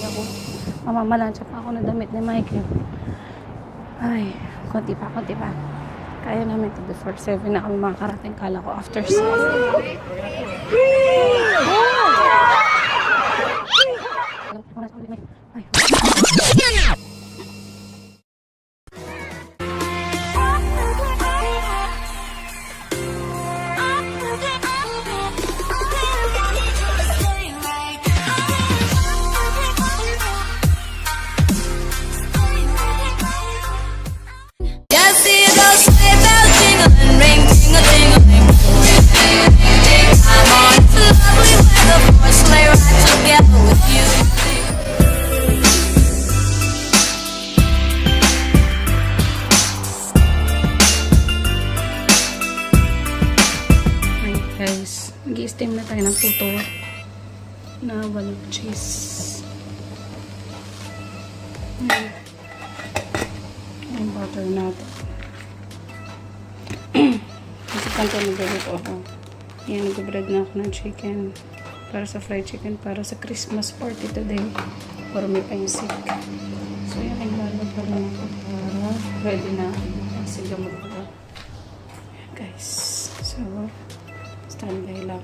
ako. Mamamalansya pa ako na damit ni Michael. Ay, konti pa. Kaya namin ito before 7 na kami makakarating. Kala ko after 6. Ay. Guys, mag-i-steam na tayo ng puto na walang cheese. Yung butter natin. Kasi Canton nagluluto ako. Yan, nag-bread na ako ng chicken. Para sa fried chicken, para sa Christmas party today. Para may pansik. So yan, naglalagay pa lang ako para ready na. Kasi gamot ko. Guys, so standby lang.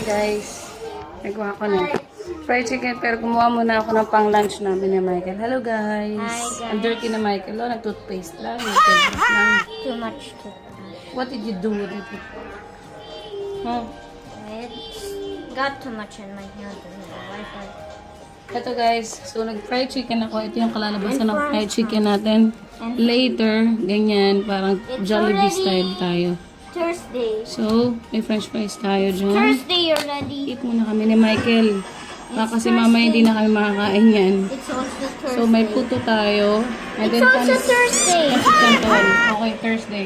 Guys, nagawa ko na fried chicken, pero gumawa muna ako ng pang lunch namin ni Michael. Hello guys. Hi guys. Ang dirty na Michael. Oh, nag-toothpaste lang. Lang. Too much toothpaste. What did you do with it? Huh? It got too much in my hand. Wi-Fi. Ito guys, so nag-fried chicken ako. Ito yung kalalabasan ng fried chicken natin. Later, ganyan, parang Jollibee style tayo. Thursday. So, may french fries tayo dyan. Thursday already. Eat muna kami ni Michael. Kasi mama hindi na kami makakain yan. It's also Thursday. So, may puto tayo. And It's also Thursday. Canton. Okay, Thursday.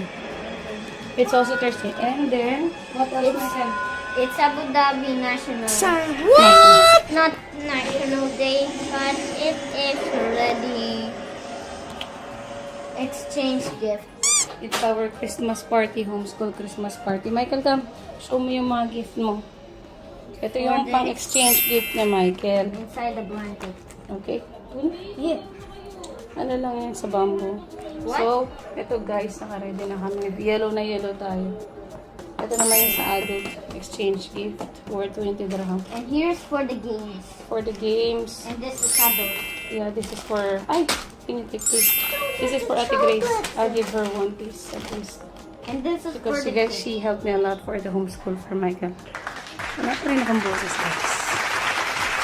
It's also Thursday. And then, what else, Michael? It's Abu Dhabi National. What? Not National Day, but it is already exchange gift. It's our Christmas party, homeschool Christmas party. Michael, come. Show me yung mga gift mo. Ito yung pang-exchange gift ni Michael. Inside the blanket. Okay? Yeah. Ano lang yan sa bamboo. What? So, ito guys, naka-ready na kami. Yellow na yellow tayo. Ito naman yung sa adult exchange gift worth 20 dirham. And here's for the games. For the games. And this is adult. Yeah, this is for... Ay! Can you take this? This is for Ate Grace. I'll give her one piece at least. And this is Because for the guys, kids. she helped me a lot for the homeschool for Michael. Wala pa rin akong boses guys.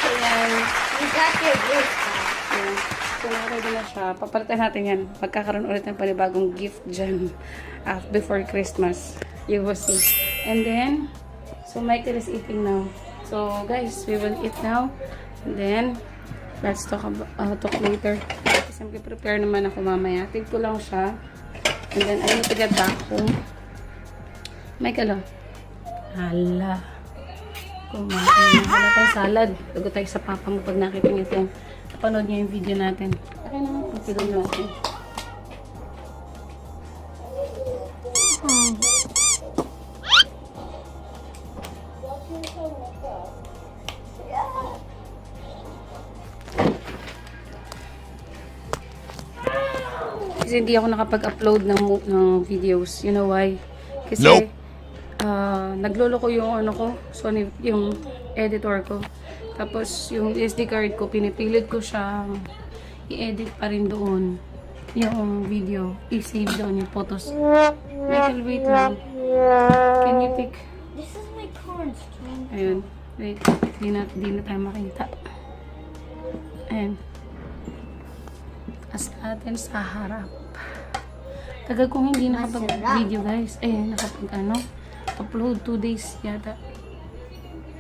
So yan. You got your gift back. Yan. So na-ready na siya. Papalitan natin yan. Magkakaroon ulit ng panibagong gift dyan before Christmas. You will see. And then, so Michael is eating now. So guys, we will eat now. And then, let's talk later. Kasi mag-prepare naman ako mamaya. Tig ko lang siya. And then, I need to get back home. Michael, oh. Hala. Kumain na. Wala tayong salad. Bago tayo sa papa mo pag nakita niyo ito. Napanood niyo yung video natin. Okay naman. Pagpilog natin. Kasi hindi ako nakapag-upload ng videos. You know why? Kasi naglolo ko yung ano ko, Sony, yung editor ko. Tapos yung SD card ko, pinipilit ko siya i-edit pa rin doon yung video. I-save doon yung photos. Michael, wait lang. Can you take... This is my corn string. Ayun. Wait. Di na tayo makita. Ayan. As natin sa harap. Tagal kong hindi nakapag-video guys. Ayun, upload 2 days yata.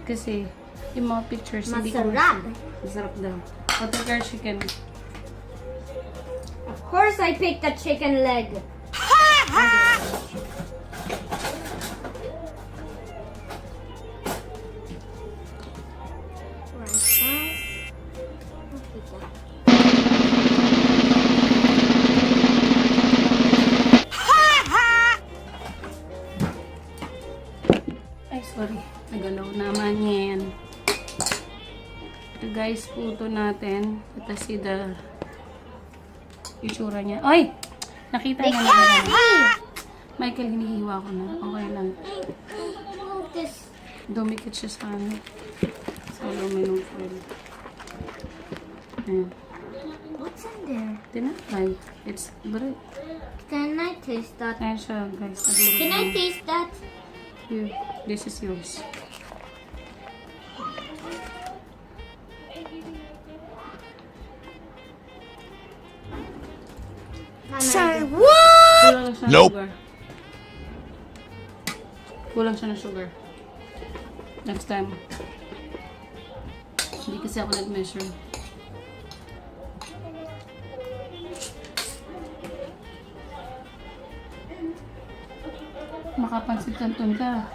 Kasi, yung mga pictures, hindi ko... Masarap daw. Particular chicken. Of course I picked the chicken leg. Ay, sorry. Nagalaw naman yan. Ito guys, puto natin. Ito si the itsura niya. Ay! Nakita niya na. Michael, hinihiwa ko na. Okay lang. Dumikit siya sa ano. Sa aluminum foil. Ayan. What's in there? Tinapay. It's bread. Can I taste that? Ayan siya guys. Can I taste that? Here. This is yours. Say what? Kulang siya ng sugar. Kulang siya ng sugar. Next time. Hindi kasi ako nag-measure. Makapansit Canton ka.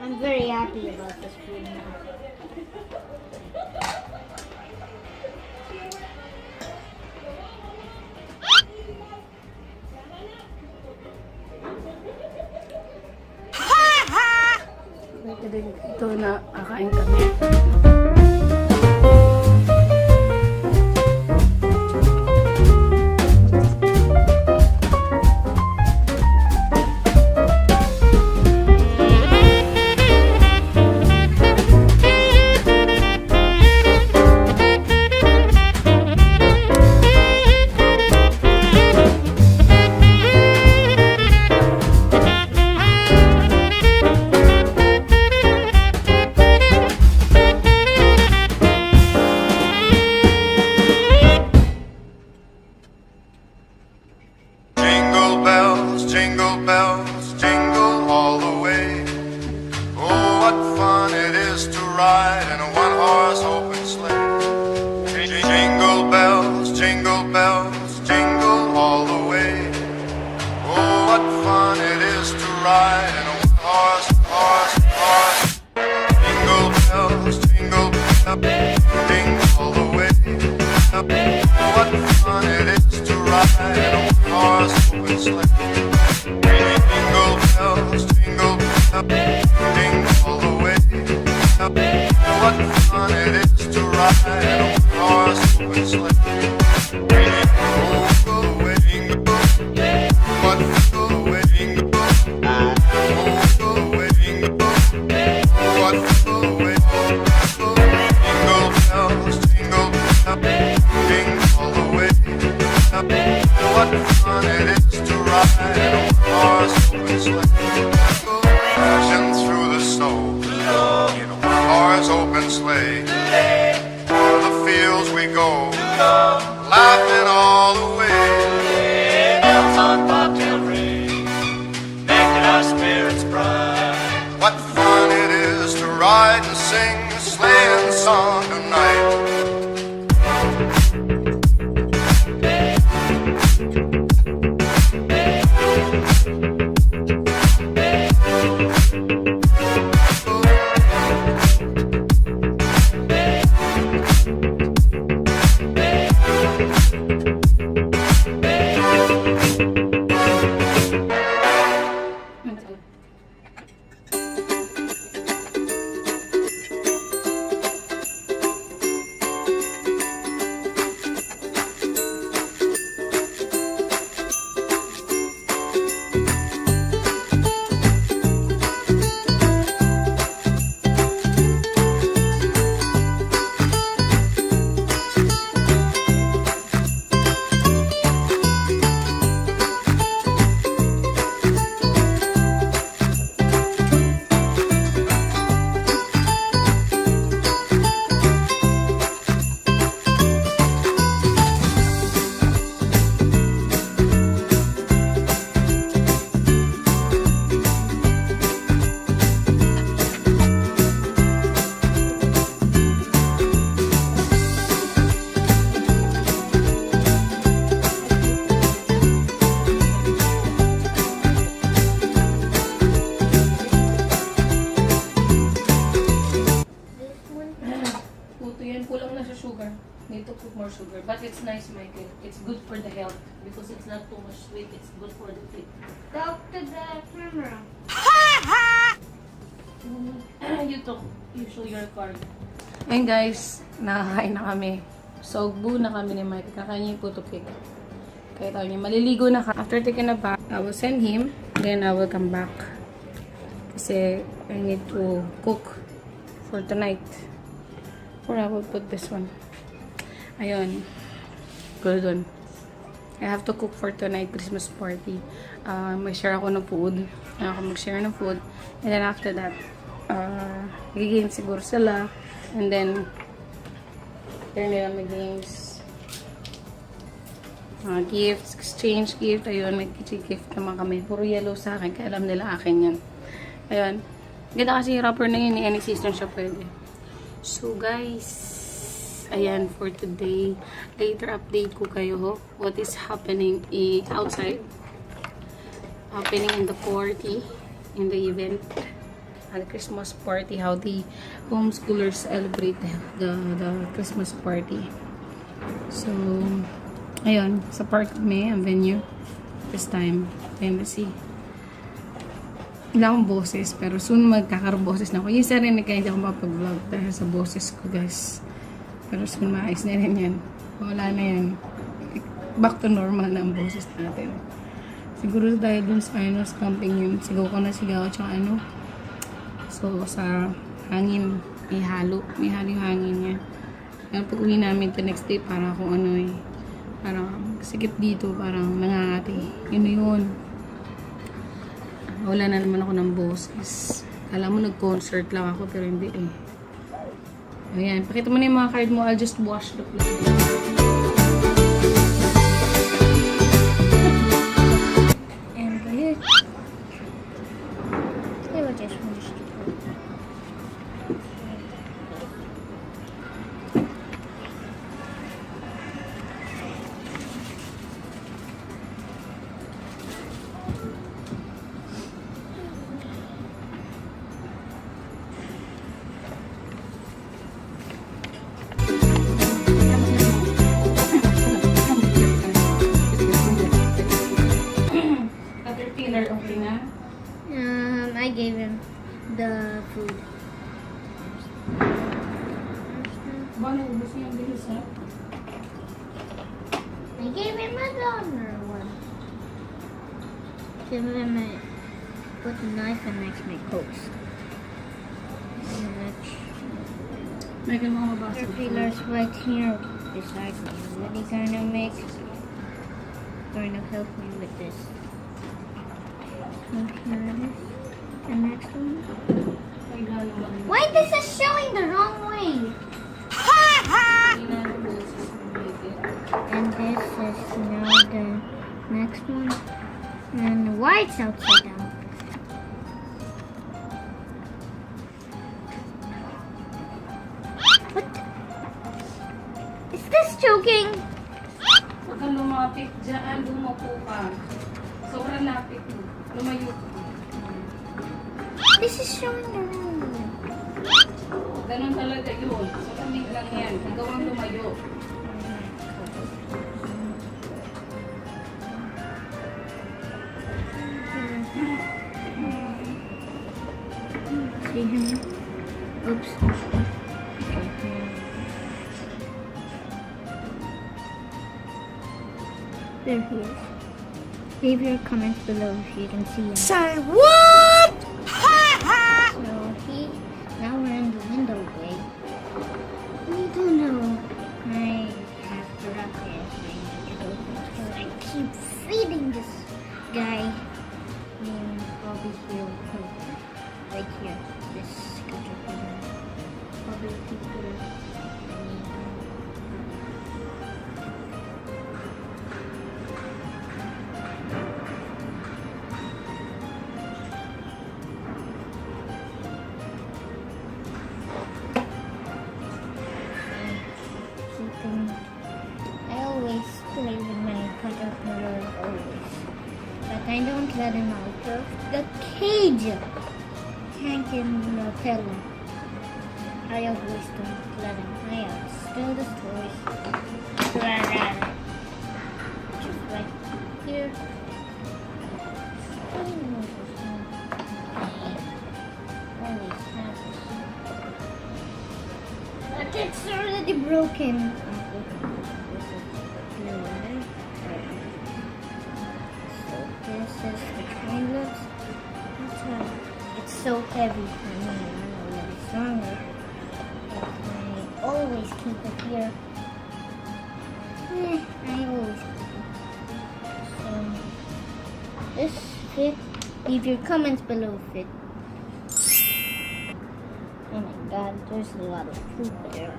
I'm very happy about this food now. Ito na kakain kami. bells jingle all the way. Oh, what fun it is to ride in a one-horse open sleigh. Jingle bells, jingle all the way. Oh, what fun it is to ride in a one-horse. Jingle bells, jingle all the way. Oh, what fun it is to ride in a one-horse open sleigh. ride in a one-horse open sleigh. Jingle away, jingle, what jingle away, jingle, jingle away, jingle, what jingle away, jingle bells, jingle bells, jingle all the way. What fun it is to ride in a one-horse open sleigh. Dashing through the snow in a one-horse open sleigh. O'er the fields we go, laughing all the way. Bells on bobtail ring, making our spirits bright. What fun it is to ride and sing a sleighing song tonight. Need to put more sugar, but it's nice, Michael. It's good for the health because it's not too much sweet. It's good for the teeth. Talk to the camera. You show your card. Ayun guys, nakakain na kami. Sogbu na kami ni Michael. Kakain niya yung puto cake. Kaya tayo niya, maliligo na ka. After taking a bath, I will send him. Then I will come back. Kasi I need to cook for tonight. Or I will put this one. Ayun. Good one. I have to cook for tonight Christmas party. Mag-share ako ng food. Ako mag-share ng food. And then after that, gigame siguro sila. And then, there nila mag-games. Gifts, exchange gift. Ayun, mag-gift naman kami. Puro yellow sa akin. Kaya alam nila akin yan. Ayun. Ganda kasi wrapper na yun. Any season siya pwede. So, guys, ayan for today. Later update ko kayo what is happening outside. Happening in the party, in the event, at the Christmas party, how the homeschoolers celebrate the Christmas party. So, ayun, sa park kami, ang venue, this time, Tennessee. Wala akong boses, pero soon magkakarboses na ako. Yung sarili kaya hindi ako mapag-vlog dahil sa boses ko, guys. Pero soon maayos na rin yan. Wala na yan. Back to normal na ang boses natin. Siguro dahil dun sa camping yun. Sigaw ko na sigaw. Tsaka so, sa hangin. May halo yung hangin niya. Kaya pag uwi namin the next day, para kung parang sikip dito, parang nangangati. Yun. Wala na naman ako ng boses. Alam mo, nag-concert lang ako, pero hindi eh. Ayan, pakita mo na yung mga card mo. I'll just wash the plate. And here. They were just finished. Okay na? I gave him the food. Ba, this up? I gave him another one. Give him a put the knife and next make hooks. Making mga The basket. pillars right here beside me. What are you gonna make? Going to help me with this. And here it is. The next one. Why this is showing the wrong way? And this is now the next one. And the white's upside down. What? Is this joking? Huwag kang lumapit dyan, lumapo ka. Sobrang lapit mo. Lumayo ka. This is showing the wrong way. Ganun talaga yun. So, kamig lang yan. Ikaw ang lumayo. See him? Oops. There he is. Leave your comments below if you can see him. Say what? So now we're in the window way. We don't know. I have to wrap it. I need to go because I keep feeding this guy. I'll be here right here. This caterpillar. Probably people. I always play with my caterpillar, always. But I don't let him out of the cage. Can't get him the pillow. I always don't let him. I steal the toys. Just right here. Always has but it's already broken. So this is the train looks. It's so heavy for me. I don't know what it's wrong with. But I always keep it here. I always keep it. So this fit. Leave your comments below if it. Oh my god, there's a lot of poop there.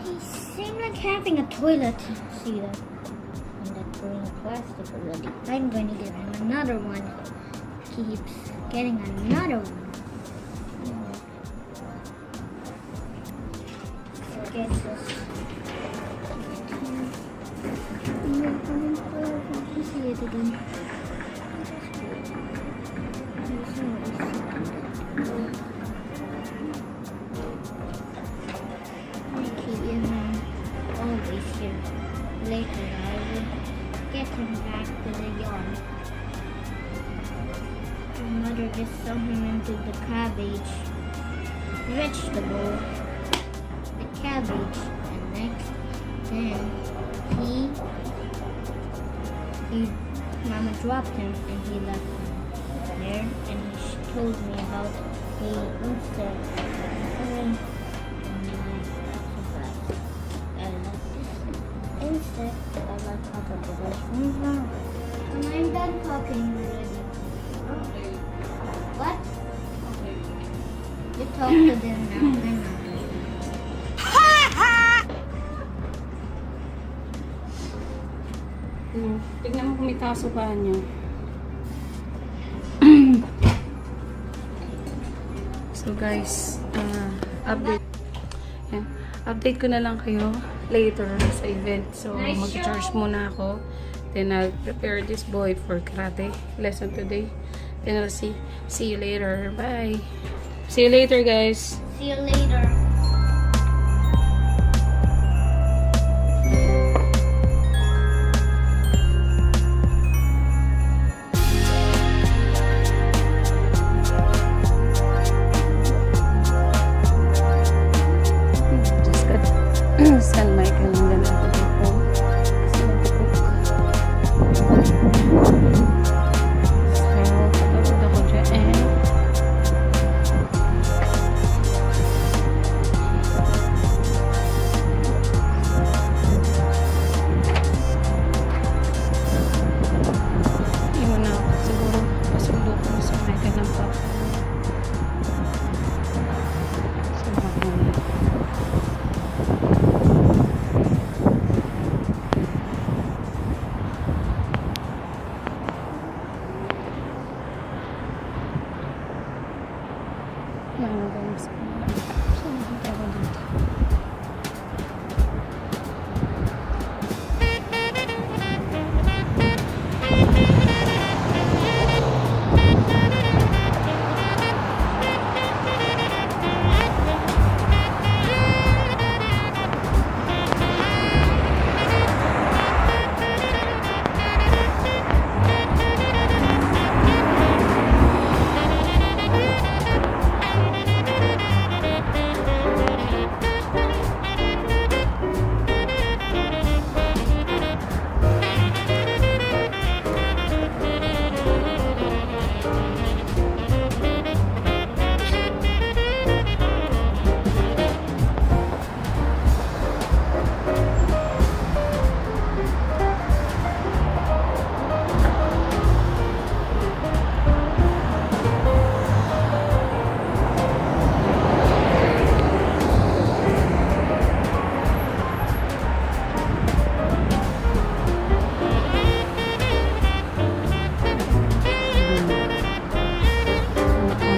He seems like having a toilet. See that? And that green plastic already. I'm going to get him another one. Keeps getting another one. So get this. See it again. Always here. Later I will get him back to the yard. His mother just saw him into the cabbage. Vegetable. The cabbage. And next then Mama dropped him and he left him there and he told me about the insect. Insect, I like caterpillars. And I'm done talking already. What? You talk to them now. I'm not. Tignan mo kung may kasukaan niyo. So guys, update. Yan. Update ko na lang kayo later sa event. So mag-charge muna ako. Then I'll prepare this boy for karate lesson today. Then I'll see you later. Bye. See you later, guys. See you later. and Michael and then I have to go home. Kasi mag-cook. So, patapod ako dyan. Iwan na ako. Siguro pasundo ko sa Michael ng papa.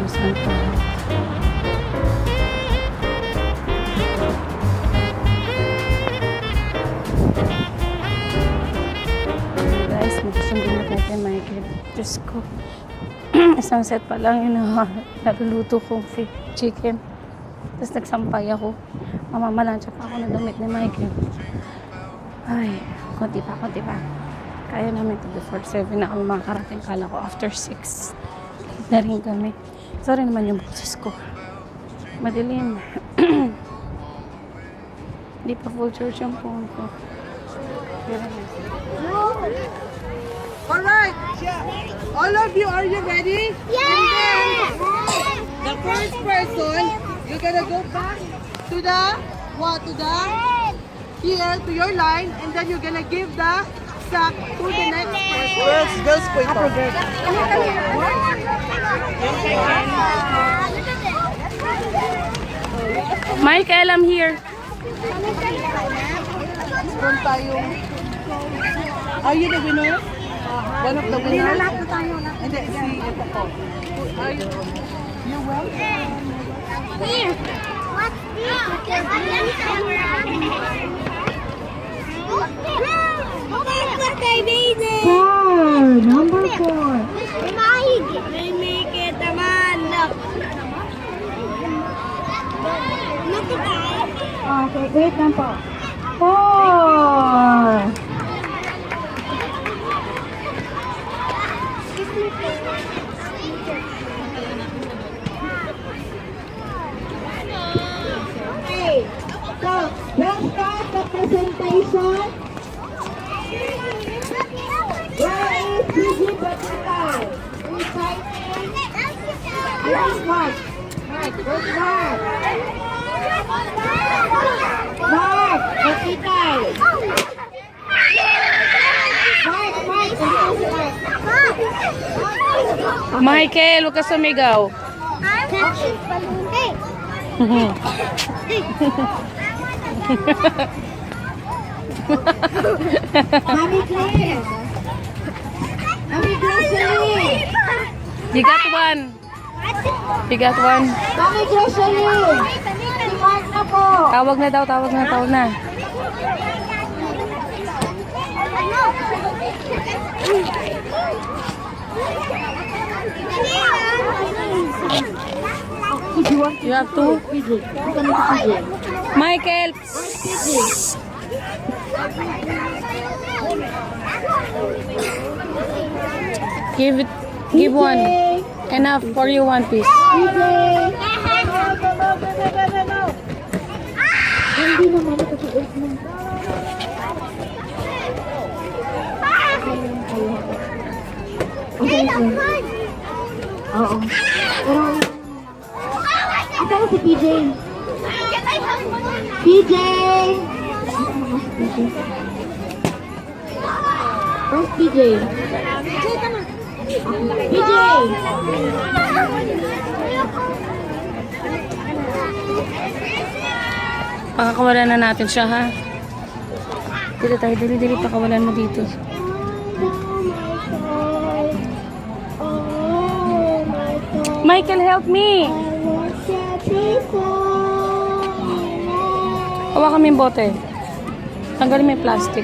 So, guys, magsusundo na tayo kay Michael. Diyos ko. Isang set pa lang yun na naluluto kong chicken. Tapos nagsampay ako. Mamamalansya pa ako ng damit ni Michael. Ay, konti pa. Kaya namin ito before 7 na kami makakarating. Kala ko after 6. Na rin kami. Sorry naman yung boses ko. Madilim. Hindi pa full church yung phone ko. Alright, all of you, are you ready? Yeah! The first person, you're gonna go back to the, here, to your line, and then you're gonna give the sack to the next person. Girls, po ito. Michael, I'm here. Kung tayo, are you the winner? One of the winners? Hindi, si ito po. Are you well? Here. What's this? Number 4. May make it naman. Look at that. Okay, wait lang po. 4. Hey. So, let's start the presentation. Where is Gigi Batikay? Where's Mark? Where's Mark? Mark, Batikay. Mark. Michael, huwag ka sumigaw. Mami Claire. Mami Grocery. You got one. You got one. Mami Grocery. Si Mark na po. Tawag na. You have two. Michael. Give one. Enough for you, one piece. Hindi naman ito. Oo. Pero, ito na si PJ. PJ! Where's PJ? PJ! Pakakawalan na natin siya, ha? Dili tayo, dili, pakawalan mo dito. Michael, help me! Hawakan mo yung bote. Tanggalin mo yung plastic.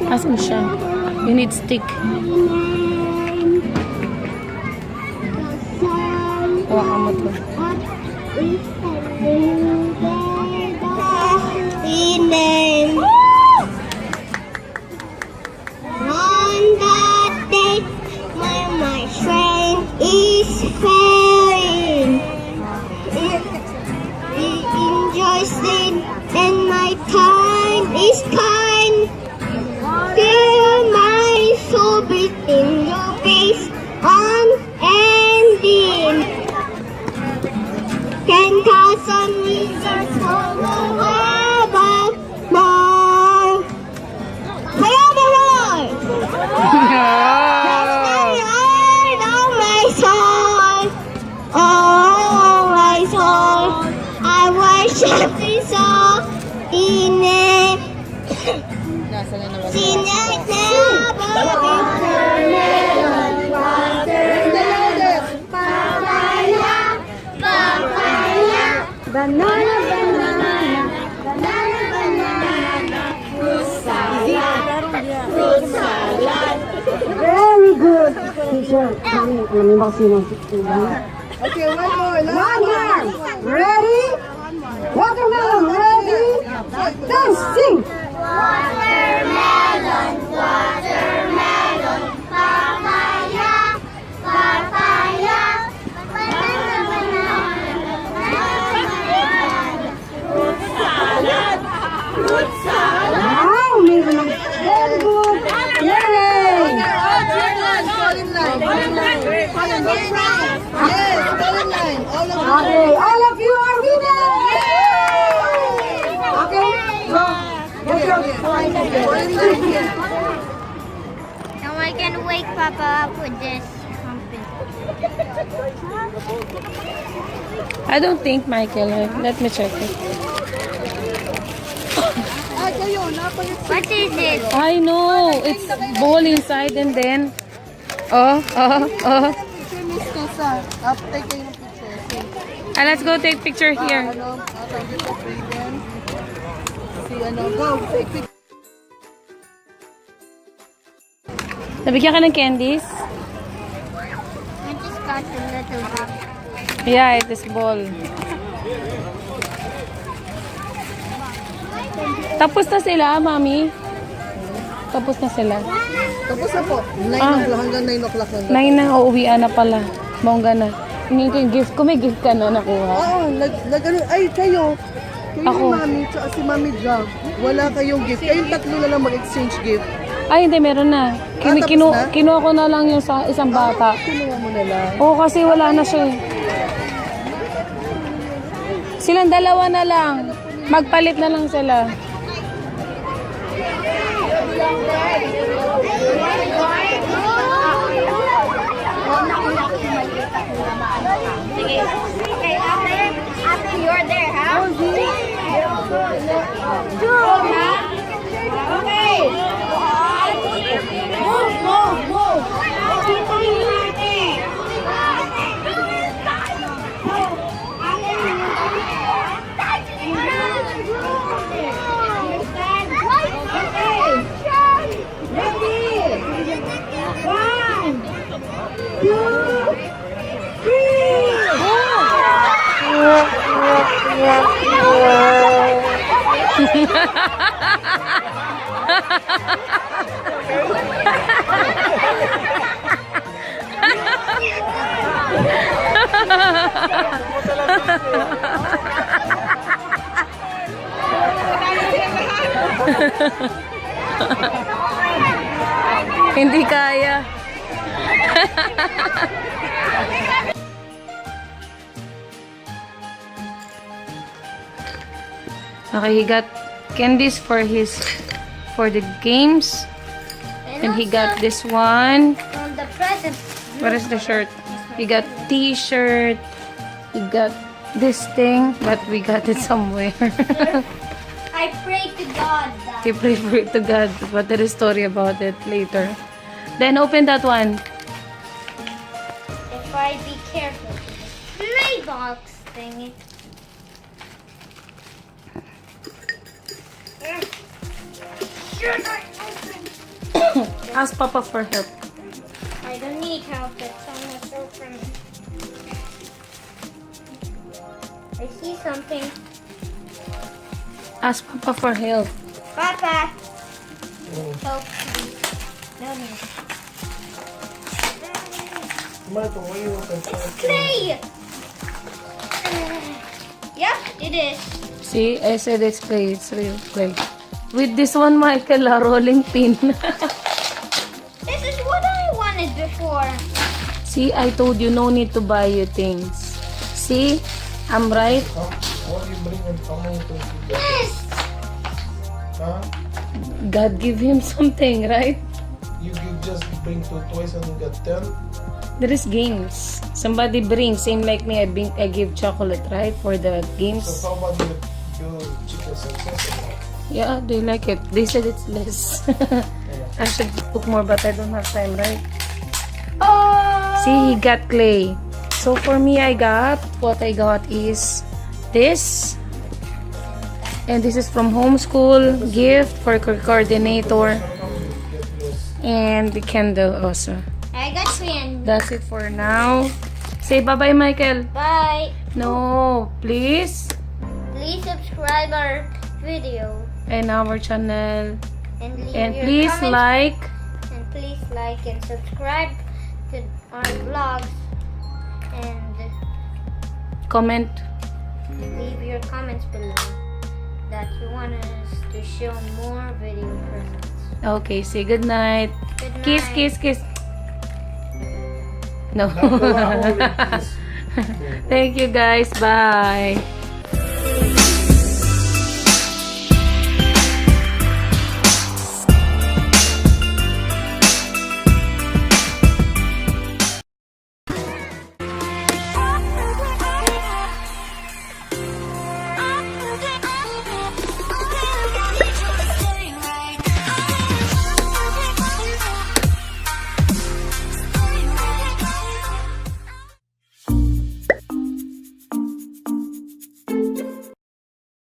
Asan siya? You need stick. Hawakan mo to. On that day when my friend is failing, he enjoys it and my time is kind. Feel my soul beat in your face unending. 10,000 reasons for the above more. Forevermore. That's the Lord of my soul. Oh, my soul. I worship His soul in it. Sing it never Banana, banana, banana, banana, fruit salad, fruit salad. Very good. Teacher, kami ba sino? Okay, one more. One more. Ready? Watermelon, ready? Dance, sing. Watermelon, watermelon, papaya, papaya, banana, banana, fruit salad, fruit salad. Wow, mayroon lang. Very good. Yay! Yes, fall in line. All of you. Okay, all of you are winners. Okay, go. Let's go. Now I can wake Papa up with this trumpet. I don't think, Michael. Let me check it. Ay, kayo, napalit. What is it? I know. It's ball inside and then... Oh. Picture, Miss Tessa. Take kayo ng picture. Let's go take picture here. Thank you for freedom. Go, take picture. Nabigyan ka ng candies? I just got a little bit. Yeah, it is ball. Tapos na sila, Mami. Tapos na sila. Tapos na po. 9 o'clock hanggang 9 o'clock lang. 9 na, uuwian na pala. Bongga na. Hingin ko yung gift ko. May gift ka na nakuha. Oo, ay, kayo. Kayo Ako. ni Mami, tsaka si Mami Ja. Wala kayong gift. Kayong tatlo na lang mag-exchange gift. Ay, hindi. Meron na. Tapos na? Kinuha ko na lang yung sa isang bata. Kinuha mo na lang. Oo, kasi wala na siya eh. Silang dalawa na lang. Magpalit na lang sila. Okay, after you're there, huh? Okay. Move. Hindi kaya. Okay, he got candies for the games. And he got this one. From the present. What is the shirt? He got t-shirt. He got this thing, but we got it somewhere. I pray to God that He prayed for it to God, but there is story about it later. Then open that one. if I be careful. Play box thingy. Should I open? Ask Papa for help. I don't need help. It's almost open. I see something. Ask Papa for help. Papa. Help. No, no. Clay. Yep, it is. See, I said it's clay. It's real clay. With this one, Michael, a rolling pin. This is what I wanted before. See, I told you no need to buy you things. See, I'm right. What do you bring and come out of Yes. Huh? God give him something, right? You just bring 2 toys and you got 10? There is games. Somebody brings, same like me. I give chocolate, right, for the games. So how about your chicken success? Yeah, they like it. They said it's less. I should cook more, but I don't have time, right? Oh. See, he got clay. So for me, what I got is this. And this is from Homeschool. Gift for coordinator. And the candle also. I got twin. That's it for now. Say bye-bye, Michael. Bye. No, please. Please subscribe our video And our channel. and leave And your please comments. like. And please like and subscribe to our vlogs and Comment. leave your comments below that you want us to show more video presents. Okay, say good night. Good night. Kiss, kiss, kiss. No. Thank you guys. Bye.